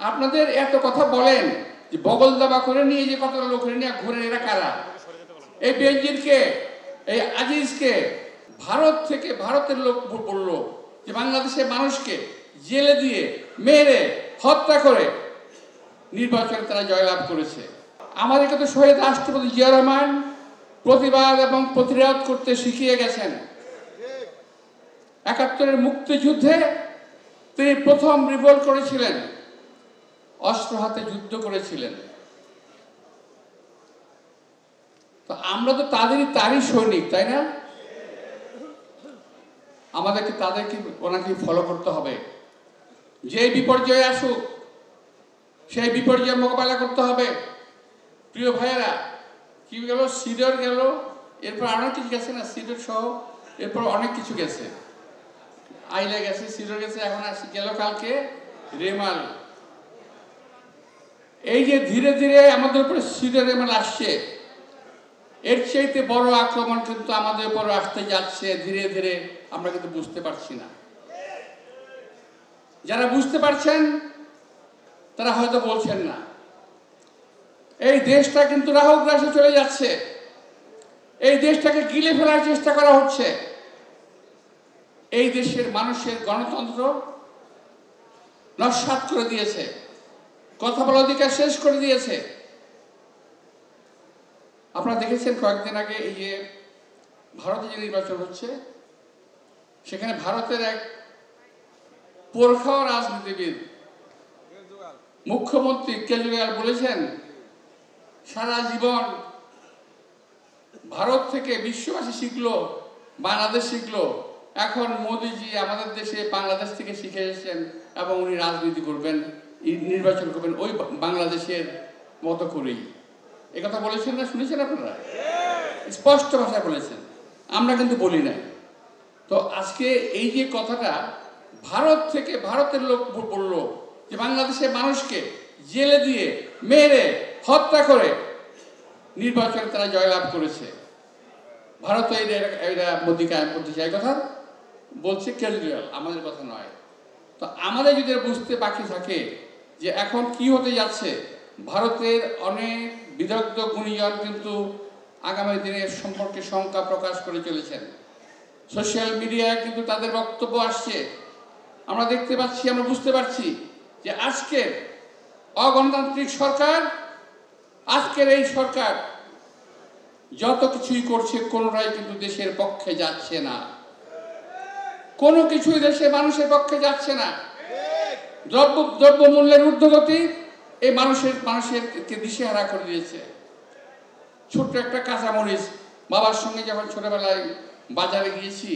আপনাদের এত কথা বলেন যে বগল দাবা করে নিয়ে যে কত লোক নিয়ে ঘুরে, এরা কারা? এই বেনজিরকে, এই আজিজকে ভারত থেকে ভারতের লোক বললো যে বাংলাদেশের মানুষকে জেলে দিয়ে মেরে হত্যা করে নির্বাচনে তারা জয়লাভ করেছে। আমাদেরকে তো শহীদ রাষ্ট্রপতি জিয়া রহমান প্রতিবাদ এবং প্রতিরোধ করতে শিখিয়ে গেছেন। ৭১-এর মুক্তিযুদ্ধে তিনি প্রথম রিভোল্ট করেছিলেন, অস্ত্র হাতে যুদ্ধ করেছিলেন। তো আমরা তো তারই সৈনিক, তাই না? আমাদেরকে ওনাকে ফলো করতে হবে। যে বিপর্যয় আসুক সেই বিপর্যয় মোকাবেলা করতে হবে। প্রিয় ভাইয়েরা, কি গেল, সিডর গেল, এরপর অনেক কিছু গেছে না, সিডর সহ এরপর অনেক কিছু গেছে, আইলা গেছে, সিডর গেছে, এখন গেল কালকে রেমাল। এই যে ধীরে ধীরে আমাদের উপরে সিডর রেমাল আসছে, এর চাইতে বড় আক্রমণ কিন্তু আমাদের উপর আসতে যাচ্ছে ধীরে ধীরে, আমরা কিন্তু বুঝতে পারছি না। যারা বুঝতে পারছেন তারা হয়তো বলছেন না। এই দেশটা কিন্তু রাহুগ্রাসে চলে যাচ্ছে, এই দেশটাকে গিলে ফেলার চেষ্টা করা হচ্ছে। এই দেশের মানুষের গণতন্ত্র নস্যাৎ করে দিয়েছে, কথা বলার অধিকার শেষ করে দিয়েছে। আপনারা দেখেছেন কয়েকদিন আগে এই যে ভারতে যে নির্বাচন হচ্ছে, সেখানে ভারতের এক পোরখাও রাজনীতিবিদ মুখ্যমন্ত্রী কেজরিওয়াল বলেছেন, সারা জীবন ভারত থেকে বিশ্ববাসী শিখলো, বাংলাদেশ শিখলো, এখন মোদিজি আমাদের দেশে বাংলাদেশ থেকে শিখে এসেছেন এবং উনি রাজনীতি করবেন, নির্বাচন করবেন ওই বাংলাদেশের মতো করেই। একথা বলেছেন না, শুনেছেন আপনারা? স্পষ্ট ভাষায় বলেছেন, আমরা কিন্তু বলি নাই। তো আজকে এই যে কথাটা ভারত থেকে ভারতের লোক বললো যে বাংলাদেশের মানুষকে জেলে দিয়ে মেরে হত্যা করে নির্বাচনে তারা জয়লাভ করেছে, ভারত এরা মোদি কায়েম করতে চায়, কথা বলছে কেজরিওয়াল, আমাদের কথা নয়। তো আমাদের যদি বুঝতে বাকি থাকে যে এখন কি হতে যাচ্ছে, ভারতের অনেক বিদগ্ধ গুণীজন কিন্তু আগামী দিনের সম্পর্কে শঙ্কা প্রকাশ করে চলেছেন। সোশ্যাল মিডিয়ায় কিন্তু তাদের বক্তব্য আসছে, আমরা দেখতে পাচ্ছি, আমরা বুঝতে পারছি যে আজকের অগণতান্ত্রিক সরকার, আজকের এই সরকার যত কিছুই করছে কোনোটাই কিন্তু দেশের পক্ষে যাচ্ছে না, কোনো কিছুই দেশের মানুষের পক্ষে যাচ্ছে না। দ্রব্য মূল্যের ঊর্ধ্বগতি এই মানুষেরকে দিশেহারা করে দিয়েছে। ছোট্ট একটা কাঁচামরিচ, বাবার সঙ্গে যখন ছোটবেলায় বাজারে গিয়েছি,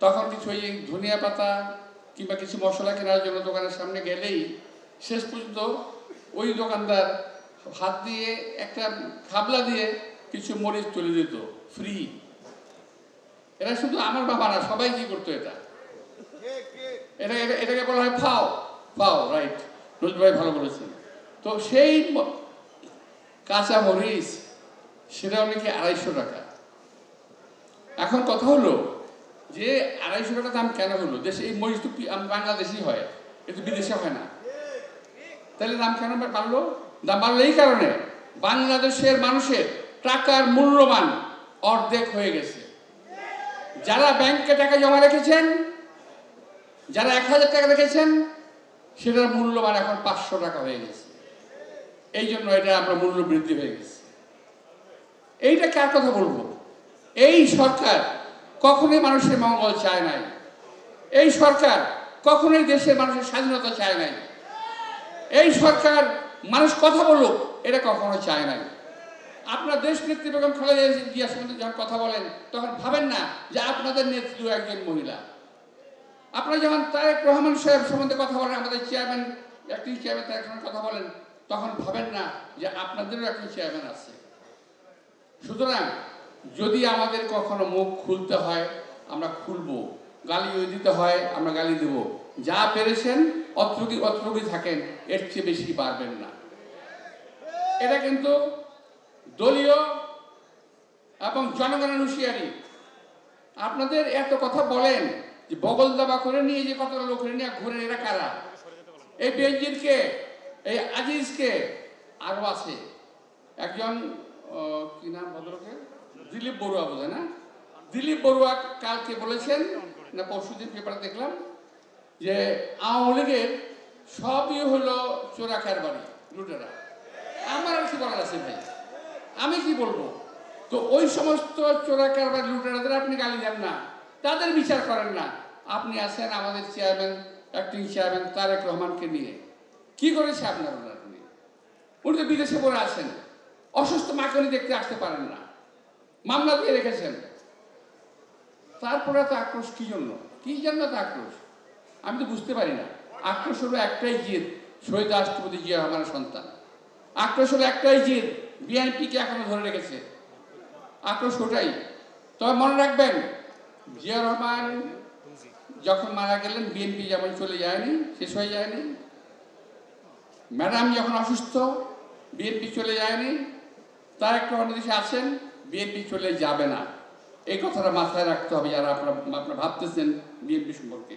তখন কিছু ওই ধনিয়া পাতা কিংবা কিছু মশলা কেনার জন্য দোকানের সামনে গেলেই শেষ পর্যন্ত ওই দোকানদার হাত দিয়ে একটা খাবলা দিয়ে কিছু মরিচ তুলে দিত ফ্রি। এটা শুধু আমার বাবা না, সবাই কি করতো, এটাকে বলা হয় ফাও। রাইট, রোজ ভাই ভালো বলেছেন। তো সেই কাঁচা মরিচ সেটা অনেকে 250 টাকা। এখন কথা হলো যে 250 টাকা দাম কেন হলো? দেশে এই মরিচ তো বাংলাদেশেই হয়, কিন্তু বিদেশে হয় না, তাহলে দাম কেন বাড়লো? দাম বাড়লো এই কারণে, বাংলাদেশের মানুষের টাকার মূল্যমান অর্ধেক হয়ে গেছে। যারা ব্যাংকে টাকা জমা রেখেছেন, যারা 1000 টাকা রেখেছেন, সেটার মূল্যমান এখন 500 টাকা হয়ে গেছে। এই জন্য এটা আমরা মূল্য বৃদ্ধি হয়ে গেছে। এইটা কার কথা বলবো? এই সরকার কখনোই মানুষের মঙ্গল চায় নাই, এই সরকার কখনোই দেশের মানুষের স্বাধীনতা চায় নাই, এই সরকার মানুষ কথা বলুক এটা কখনো চায় নাই। আপনার দেশ নেত্রী বেগম খালেদা জিয়া সম্বন্ধে যখন কথা বলেন, তখন ভাবেন না যে আপনাদের নেত্রী একজন মহিলা। আপনারা যখন তারেক রহমান সাহেব সম্বন্ধে কথা বলেন, আমাদের চেয়ারম্যান, একটি চেয়ারম্যান তারেক রহমান কথা বলেন, তখন ভাবেন না যে আপনাদেরও একটি চেয়ারম্যান আছে। সুতরাং যদি আমাদের কখনো মুখ খুলতে হয় আমরা খুলবো, গালি দিতে হয় আমরা গালি দেব, যা পেরেছেন অতটুকুই থাকেন, এর চেয়ে বেশি পারবেন না। এটা কিন্তু দলীয় এবং জনগণের হুঁশিয়ারি। আপনাদের এত কথা বলেন যে বগল দাবা করে নিয়ে যে কত লোক নিয়ে ঘুরে, এরা কারা? এই বেনজিরকে, এই আজিজকে, আরও আছে একজন কি নাম ভদ্রলোকের, দিলীপ বড়ুয়া বোধ হয় না, দিলীপ বড়ুয়া কালকে বলেছেন না পরশুদিন পেপারে দেখলাম যে আওয়ামী লীগের সবই হলো চোরা কারবারি, লুটেরা। আমার আর কি বলার আছে ভাই, আমি কি বলবো? তো ওই সমস্ত চোরা কারবারি লুটেরাদের আপনি গালি দেন না, তাদের বিচার করেন না। আপনি আছেন আমাদের চেয়ারম্যান, অ্যাক্টিং চেয়ারম্যান তারেক রহমানকে নিয়ে, কি করেছে আপনার উনি? উনি তো বিদেশে পড়ে আছেন, অসুস্থ মাকে উনি দেখতে আসতে পারেন না, মামলা দিয়ে রেখেছেন। তারপরে তো আক্রোশ কি জন্য, কি জন্য তো আক্রোশ আমি তো বুঝতে পারি না। আক্রোশ হলো একটাই জিদ, শহীদ রাষ্ট্রপতি জিয়া রহমানের সন্তান। আক্রোশ হলো একটাই জিদ, বিএনপিকে এখনো ধরে রেখেছে, আক্রোশ ওটাই। তবে মনে রাখবেন, জিয়া রহমান যখন মারা গেলেন বিএনপি যেমন চলে যায়নি, শেষ হয়ে যায়নি। ম্যাডাম যখন অসুস্থ বিএনপি চলে যায়নি, তার একটা অন্য দেশে আছেন, বিএনপি চলে যাবে না। এই কথাটা মাথায় রাখতে হবে যারা আপনারা ভাবতেছেন বিএনপি সম্পর্কে।